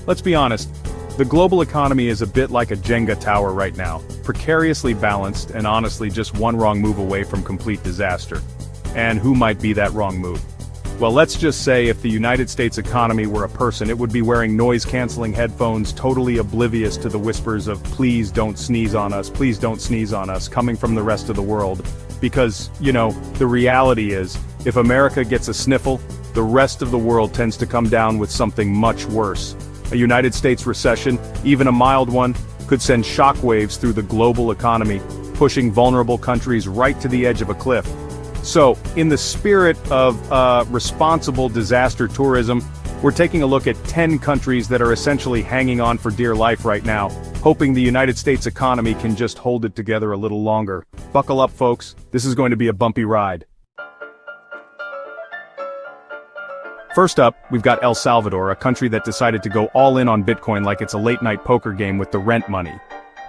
Let's be honest, the global economy is a bit like a Jenga tower right now, precariously balanced and honestly just one wrong move away from complete disaster. And who might be that wrong move? Well, let's just say if the United States economy were a person, it would be wearing noise-canceling headphones, totally oblivious to the whispers of please don't sneeze on us, please don't sneeze on us, coming from the rest of the world. Because, the reality is, if America gets a sniffle, the rest of the world tends to come down with something much worse. A United States recession, even a mild one, could send shockwaves through the global economy, pushing vulnerable countries right to the edge of a cliff. So, in the spirit of responsible disaster tourism, we're taking a look at 10 countries that are essentially hanging on for dear life right now, hoping the United States economy can just hold it together a little longer. Buckle up, folks. This is going to be a bumpy ride. First up, we've got El Salvador, a country that decided to go all in on Bitcoin like it's a late-night poker game with the rent money.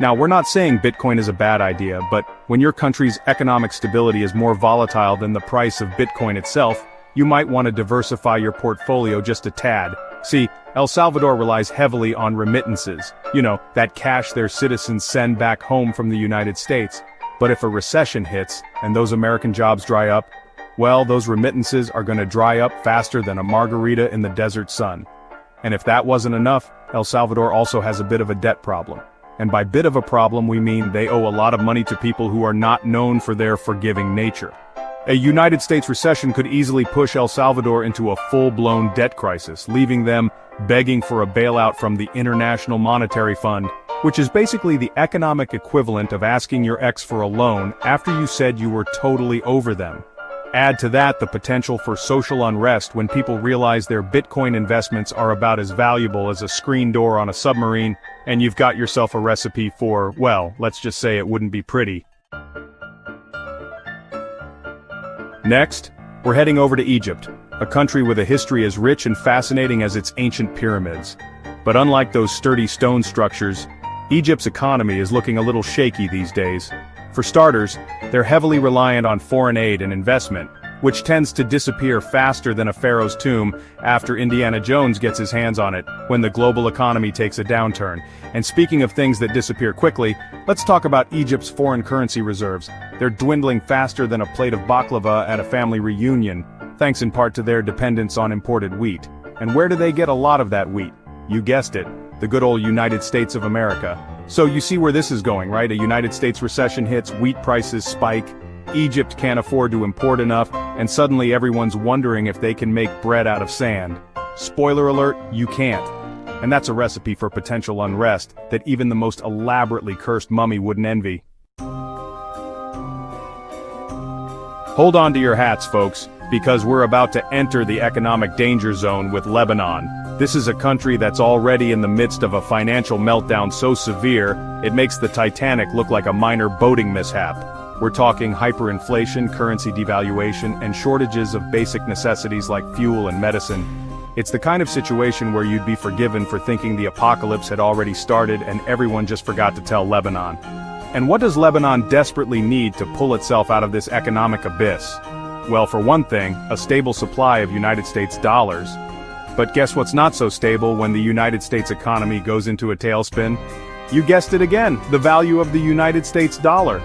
Now, we're not saying Bitcoin is a bad idea, but when your country's economic stability is more volatile than the price of Bitcoin itself, you might want to diversify your portfolio just a tad. See, El Salvador relies heavily on remittances, that cash their citizens send back home from the United States. But if a recession hits, and those American jobs dry up, well, those remittances are going to dry up faster than a margarita in the desert sun. And if that wasn't enough, El Salvador also has a bit of a debt problem. And by bit of a problem we mean they owe a lot of money to people who are not known for their forgiving nature. A United States recession could easily push El Salvador into a full-blown debt crisis, leaving them begging for a bailout from the International Monetary Fund, which is basically the economic equivalent of asking your ex for a loan after you said you were totally over them. Add to that the potential for social unrest when people realize their Bitcoin investments are about as valuable as a screen door on a submarine, and you've got yourself a recipe for, well, let's just say it wouldn't be pretty. Next, we're heading over to Egypt, a country with a history as rich and fascinating as its ancient pyramids. But unlike those sturdy stone structures, Egypt's economy is looking a little shaky these days. For starters, they're heavily reliant on foreign aid and investment, which tends to disappear faster than a pharaoh's tomb after Indiana Jones gets his hands on it, when the global economy takes a downturn. And speaking of things that disappear quickly, let's talk about Egypt's foreign currency reserves. They're dwindling faster than a plate of baklava at a family reunion, thanks in part to their dependence on imported wheat. And where do they get a lot of that wheat? You guessed it, the good old United States of America. So you see where this is going, right? A United States recession hits, wheat prices spike, Egypt can't afford to import enough, and suddenly everyone's wondering if they can make bread out of sand. Spoiler alert, you can't. And that's a recipe for potential unrest that even the most elaborately cursed mummy wouldn't envy. Hold on to your hats, folks, because we're about to enter the economic danger zone with Lebanon. This is a country that's already in the midst of a financial meltdown so severe, it makes the Titanic look like a minor boating mishap. We're talking hyperinflation, currency devaluation, and shortages of basic necessities like fuel and medicine. It's the kind of situation where you'd be forgiven for thinking the apocalypse had already started and everyone just forgot to tell Lebanon. And what does Lebanon desperately need to pull itself out of this economic abyss? Well, for one thing, a stable supply of United States dollars. But guess what's not so stable when the United States economy goes into a tailspin? You guessed it again, the value of the United States dollar.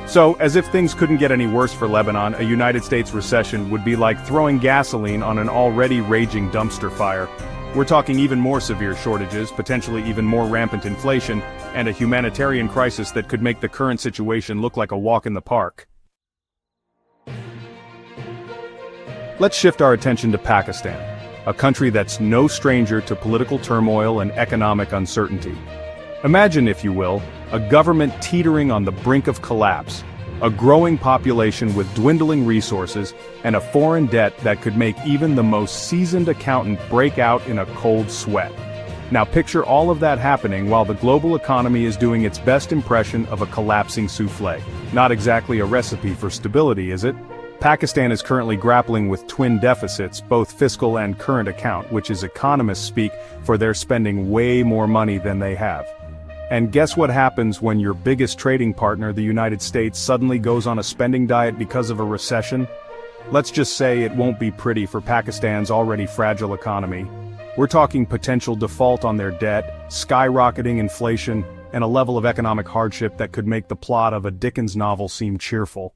So, as if things couldn't get any worse for Lebanon, a United States recession would be like throwing gasoline on an already raging dumpster fire. We're talking even more severe shortages, potentially even more rampant inflation, and a humanitarian crisis that could make the current situation look like a walk in the park. Let's shift our attention to Pakistan, a country that's no stranger to political turmoil and economic uncertainty. Imagine, if you will, a government teetering on the brink of collapse, a growing population with dwindling resources, and a foreign debt that could make even the most seasoned accountant break out in a cold sweat. Now picture all of that happening while the global economy is doing its best impression of a collapsing souffle. Not exactly a recipe for stability, is it? Pakistan is currently grappling with twin deficits, both fiscal and current account, which is economists speak for they're spending way more money than they have. And guess what happens when your biggest trading partner, the United States, suddenly goes on a spending diet because of a recession? Let's just say it won't be pretty for Pakistan's already fragile economy. We're talking potential default on their debt, skyrocketing inflation, and a level of economic hardship that could make the plot of a Dickens novel seem cheerful.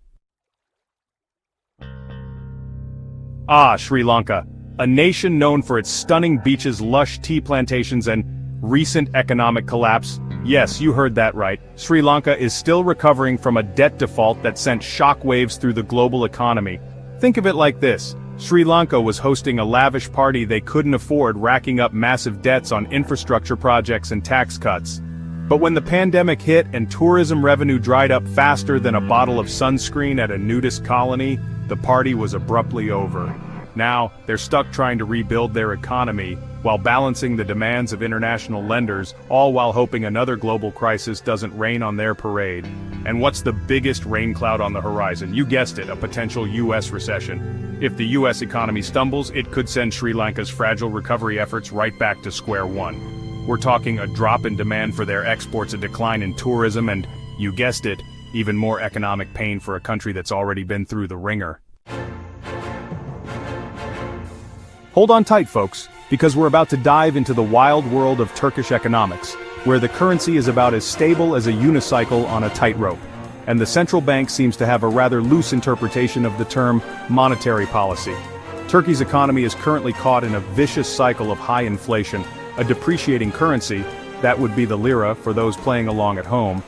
Ah, Sri Lanka, a nation known for its stunning beaches, lush tea plantations, and recent economic collapse. Yes, you heard that right. Sri Lanka is still recovering from a debt default that sent shockwaves through the global economy. Think of it like this. Sri Lanka was hosting a lavish party they couldn't afford, racking up massive debts on infrastructure projects and tax cuts. But when the pandemic hit and tourism revenue dried up faster than a bottle of sunscreen at a nudist colony, the party was abruptly over. Now, they're stuck trying to rebuild their economy, while balancing the demands of international lenders, all while hoping another global crisis doesn't rain on their parade. And what's the biggest rain cloud on the horizon? You guessed it, a potential U.S. recession. If the U.S. economy stumbles, it could send Sri Lanka's fragile recovery efforts right back to square one. We're talking a drop in demand for their exports, a decline in tourism, and, you guessed it, even more economic pain for a country that's already been through the ringer. Hold on tight, folks, because we're about to dive into the wild world of Turkish economics, where the currency is about as stable as a unicycle on a tightrope, and the central bank seems to have a rather loose interpretation of the term monetary policy. Turkey's economy is currently caught in a vicious cycle of high inflation, a depreciating currency, that would be the lira for those playing along at home,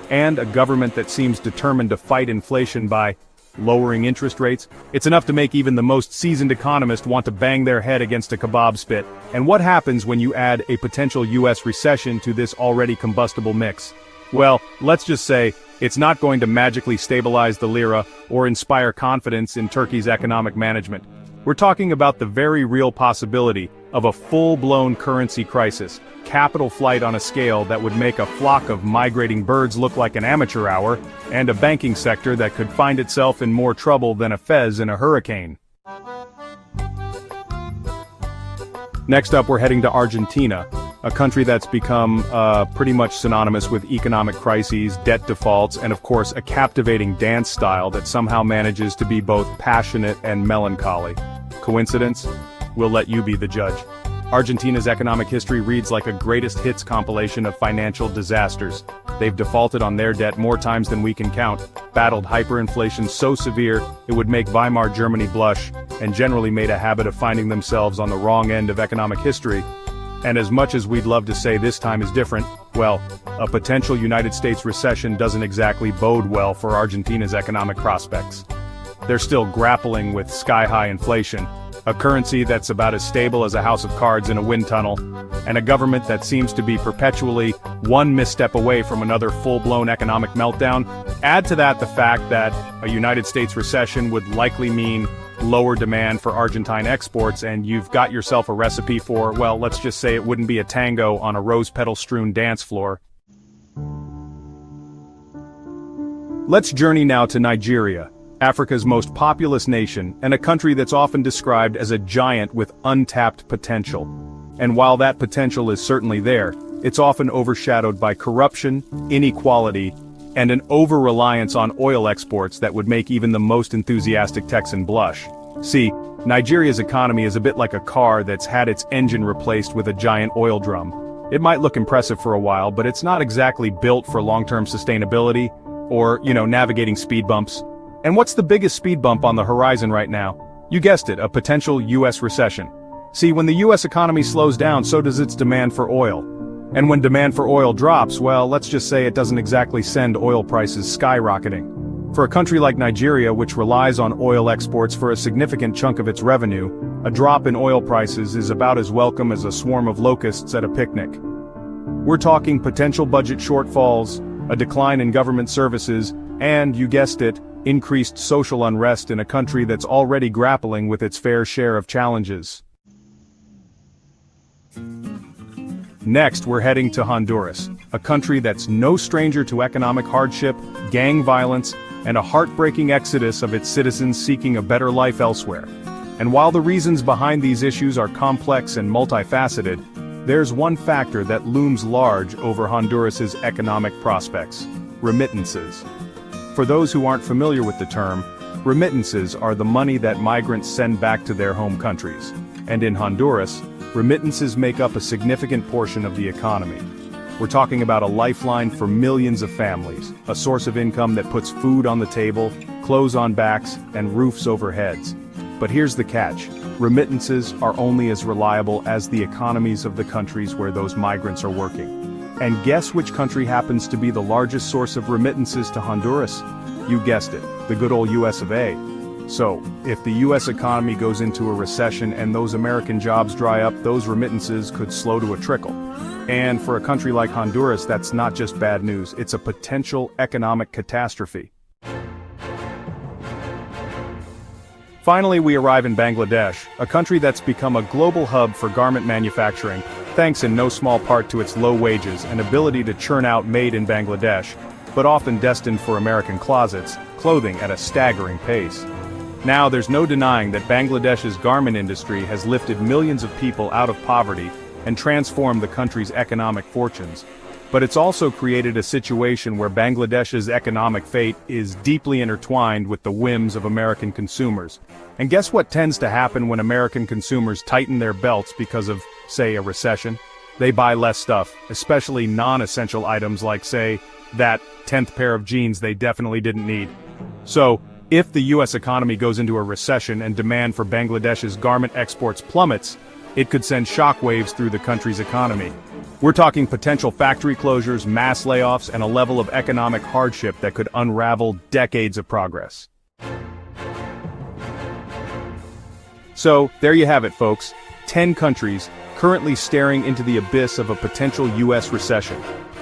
and a government that seems determined to fight inflation by lowering interest rates. It's enough to make even the most seasoned economist want to bang their head against a kebab spit. And what happens when you add a potential US recession to this already combustible mix? Well, let's just say, it's not going to magically stabilize the lira or inspire confidence in Turkey's economic management. We're talking about the very real possibility of a full-blown currency crisis, capital flight on a scale that would make a flock of migrating birds look like an amateur hour, and a banking sector that could find itself in more trouble than a fez in a hurricane. Next up, we're heading to Argentina, a country that's become pretty much synonymous with economic crises, debt defaults, and of course a captivating dance style that somehow manages to be both passionate and melancholy. Coincidence? We'll let you be the judge. Argentina's economic history reads like a greatest hits compilation of financial disasters. They've defaulted on their debt more times than we can count, battled hyperinflation so severe it would make Weimar Germany blush, and generally made a habit of finding themselves on the wrong end of economic history. And as much as we'd love to say this time is different, well, a potential United States recession doesn't exactly bode well for Argentina's economic prospects. They're still grappling with sky-high inflation, a currency that's about as stable as a house of cards in a wind tunnel, and a government that seems to be perpetually one misstep away from another full-blown economic meltdown. Add to that the fact that a United States recession would likely mean lower demand for Argentine exports, and you've got yourself a recipe for, well, let's just say it wouldn't be a tango on a rose-petal-strewn dance floor. Let's journey now to Nigeria, Africa's most populous nation, and a country that's often described as a giant with untapped potential. And while that potential is certainly there, it's often overshadowed by corruption, inequality, and an over-reliance on oil exports that would make even the most enthusiastic Texan blush. See, Nigeria's economy is a bit like a car that's had its engine replaced with a giant oil drum. It might look impressive for a while, but it's not exactly built for long-term sustainability, or, navigating speed bumps. And what's the biggest speed bump on the horizon right now? You guessed it, a potential US recession. See, when the US economy slows down, so does its demand for oil. And when demand for oil drops, well, let's just say it doesn't exactly send oil prices skyrocketing. For a country like Nigeria, which relies on oil exports for a significant chunk of its revenue, a drop in oil prices is about as welcome as a swarm of locusts at a picnic. We're talking potential budget shortfalls, a decline in government services, and, you guessed it, increased social unrest in a country that's already grappling with its fair share of challenges. Next, we're heading to Honduras, a country that's no stranger to economic hardship, gang violence, and a heartbreaking exodus of its citizens seeking a better life elsewhere. And while the reasons behind these issues are complex and multifaceted, there's one factor that looms large over Honduras's economic prospects: remittances. For those who aren't familiar with the term, remittances are the money that migrants send back to their home countries. And in Honduras, remittances make up a significant portion of the economy. We're talking about a lifeline for millions of families, a source of income that puts food on the table, clothes on backs, and roofs over heads. But here's the catch. Remittances are only as reliable as the economies of the countries where those migrants are working. And guess which country happens to be the largest source of remittances to Honduras? You guessed it, the good old US of A. So, if the US economy goes into a recession and those American jobs dry up, those remittances could slow to a trickle. And for a country like Honduras, that's not just bad news, it's a potential economic catastrophe. Finally, we arrive in Bangladesh, a country that's become a global hub for garment manufacturing, thanks in no small part to its low wages and ability to churn out made in Bangladesh, but often destined for American closets, clothing at a staggering pace. Now, there's no denying that Bangladesh's garment industry has lifted millions of people out of poverty and transformed the country's economic fortunes. But it's also created a situation where Bangladesh's economic fate is deeply intertwined with the whims of American consumers. And guess what tends to happen when American consumers tighten their belts because of, say, a recession? They buy less stuff, especially non-essential items like, say, that 10th pair of jeans they definitely didn't need. So, if the US economy goes into a recession and demand for Bangladesh's garment exports plummets, it could send shockwaves through the country's economy. We're talking potential factory closures, mass layoffs, and a level of economic hardship that could unravel decades of progress. So, there you have it, folks. 10 countries currently staring into the abyss of a potential US recession.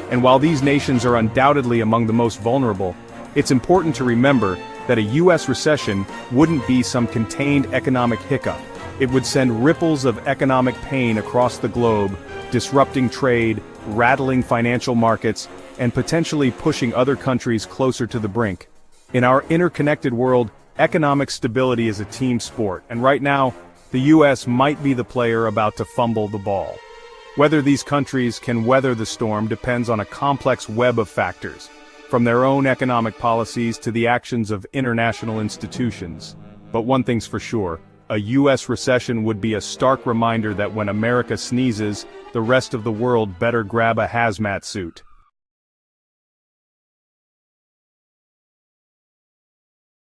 And while these nations are undoubtedly among the most vulnerable, it's important to remember that a US recession wouldn't be some contained economic hiccup. It would send ripples of economic pain across the globe, disrupting trade, rattling financial markets, and potentially pushing other countries closer to the brink. In our interconnected world, economic stability is a team sport, and right now, the US might be the player about to fumble the ball. Whether these countries can weather the storm depends on a complex web of factors, from their own economic policies to the actions of international institutions. But one thing's for sure, a US recession would be a stark reminder that when America sneezes, the rest of the world better grab a hazmat suit.